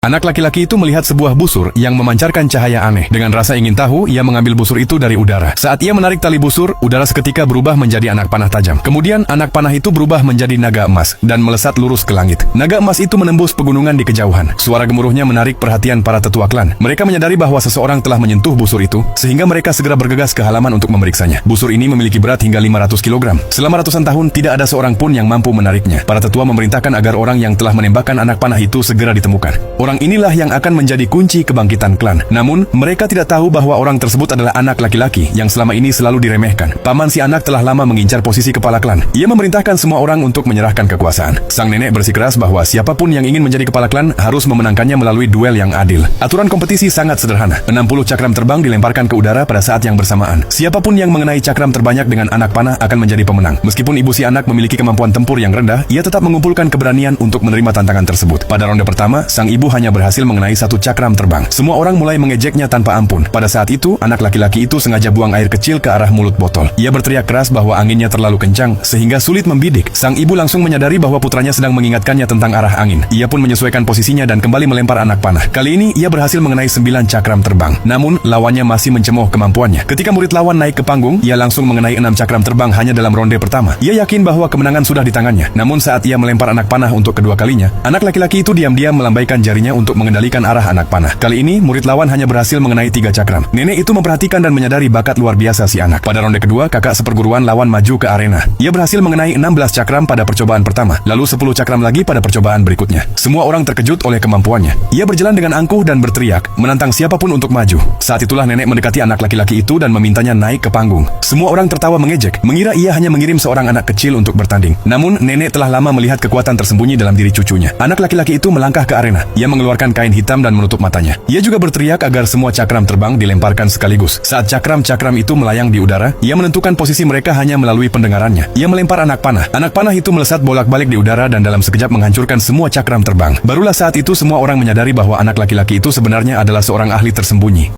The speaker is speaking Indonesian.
Anak laki-laki itu melihat sebuah busur yang memancarkan cahaya aneh. Dengan rasa ingin tahu, ia mengambil busur itu dari udara. Saat ia menarik tali busur, udara seketika berubah menjadi anak panah tajam. Kemudian, anak panah itu berubah menjadi naga emas dan melesat lurus ke langit. Naga emas itu menembus pegunungan di kejauhan. Suara gemuruhnya menarik perhatian para tetua klan. Mereka menyadari bahwa seseorang telah menyentuh busur itu, sehingga mereka segera bergegas ke halaman untuk memeriksanya. Busur ini memiliki berat hingga 500 kg. Selama ratusan tahun, tidak ada seorang pun yang mampu menariknya. Para tetua memerintahkan agar orang yang telah menembakkan anak panah itu segera ditemukan. Orang inilah yang akan menjadi kunci kebangkitan klan. Namun, mereka tidak tahu bahwa orang tersebut adalah anak laki-laki yang selama ini selalu diremehkan. Paman si anak telah lama mengincar posisi kepala klan. Ia memerintahkan semua orang untuk menyerahkan kekuasaan. Sang nenek bersikeras bahwa siapapun yang ingin menjadi kepala klan harus memenangkannya melalui duel yang adil. Aturan kompetisi sangat sederhana. 60 cakram terbang dilemparkan ke udara pada saat yang bersamaan. Siapapun yang mengenai cakram terbanyak dengan anak panah akan menjadi pemenang. Meskipun ibu si anak memiliki kemampuan tempur yang rendah, ia tetap mengumpulkan keberanian untuk menerima tantangan tersebut. Pada ronde pertama, sang ibu hanya berhasil mengenai satu cakram terbang. Semua orang mulai mengejeknya tanpa ampun. Pada saat itu, anak laki-laki itu sengaja buang air kecil ke arah mulut botol. Ia berteriak keras bahwa anginnya terlalu kencang sehingga sulit membidik. Sang ibu langsung menyadari bahwa putranya sedang mengingatkannya tentang arah angin. Ia pun menyesuaikan posisinya dan kembali melempar anak panah. Kali ini, ia berhasil mengenai 9 cakram terbang. Namun, lawannya masih mencemooh kemampuannya. Ketika murid lawan naik ke panggung, ia langsung mengenai 6 cakram terbang hanya dalam ronde pertama. Ia yakin bahwa kemenangan sudah di tangannya. Namun saat ia melempar anak panah untuk kedua kalinya, anak laki-laki itu diam-diam melambaikan jarinya untuk mengendalikan arah anak panah. Kali ini, murid lawan hanya berhasil mengenai 3 cakram. Nenek itu memperhatikan dan menyadari bakat luar biasa si anak. Pada ronde kedua, kakak seperguruan lawan maju ke arena. Ia berhasil mengenai 16 cakram pada percobaan pertama, lalu 10 cakram lagi pada percobaan berikutnya. Semua orang terkejut oleh kemampuannya. Ia berjalan dengan angkuh dan berteriak, menantang siapapun untuk maju. Saat itulah nenek mendekati anak laki-laki itu dan memintanya naik ke panggung. Semua orang tertawa mengejek, mengira ia hanya mengirim seorang anak kecil untuk bertanding. Namun, nenek telah lama melihat kekuatan tersembunyi dalam diri cucunya. Anak laki-laki itu melangkah ke arena. Ia mengeluarkan kain hitam dan menutup matanya. Ia juga berteriak agar semua cakram terbang dilemparkan sekaligus. Saat cakram-cakram itu melayang di udara, ia menentukan posisi mereka hanya melalui pendengarannya. Ia melempar anak panah. Anak panah itu melesat bolak-balik di udara dan dalam sekejap menghancurkan semua cakram terbang. Barulah saat itu semua orang menyadari bahwa anak laki-laki itu sebenarnya adalah seorang ahli tersembunyi.